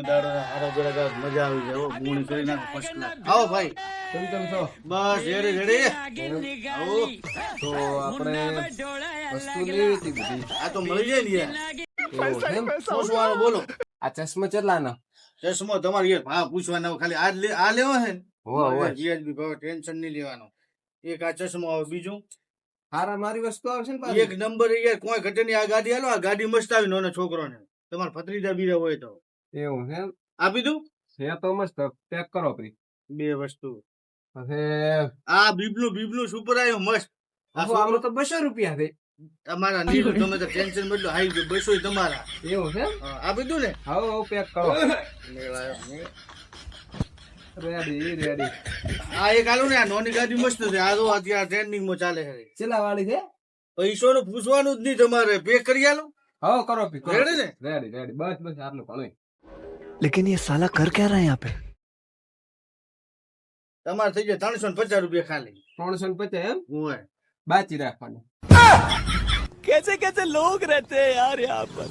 દાડો હારો ગળા મજા આવી જાય મૂણી કરી નાખો ફર્સ્ટ ક્લાસ આવો ભાઈ કેમ છો? બસ રેડી રેડી આવો તો આપણે વસ્તુ લેવી હતી બધી. આ તો મળી જાય ને યાર એવું એમ? શું વાળો બોલો આ ચશ્મા કેટલાના? ચશ્મો તમારે યાર ભાવ પૂછવાના ખાલી આ લેવો છે ને હોવે, હોવે. જીએસબી ભાવ ટેન્શન નહીં લેવાનો એક આ ચશ્મો આવે બીજું હારા મારી વસ્તુ આવશે ને પાછી? એક નંબર યાર કોઈ ઘટે નહીં આ ગાડી હાલો આ ગાડી મસ્ત આવી નાનો છોકરોને તમારા ભત્રીજા બીજા હોય તો એવું છે એમ? આપી દઉં છે તો મસ્ત પેક કરો પછી. બે વસ્તુ પછી આ બીબલું સુપર આવ્યો મસ્ત આ આમાં તો 200 રૂપિયા છે. તમારા નીકળ તમે તો ટેન્શન બદલો હાઈ ગયો 200 તમારા એવું છે એમ? આપી દઉં ને હાલો પેક કરો. રેડી. આ એક આલું ને આ નાની ગાડી મસ્ત છે આ તો અત્યારે ટ્રેન્ડિંગ માં ચાલે છે ચેલા વાળી છે? પૈસો નું પૂછવાનું જ નહીં તમારે પે કરી આલો હા કરો પી. રેડી ને રેડી બસ આટલું ઘણું. लेकिन ये साला कर क्या रहा है यहाँ पे? તમારે થઈ જાય 350 રૂપિયા ખાલી 350 એમ? હોય બાકી રાખવાનું. कैसे कैसे लोग रहते हैं यार यहाँ पर.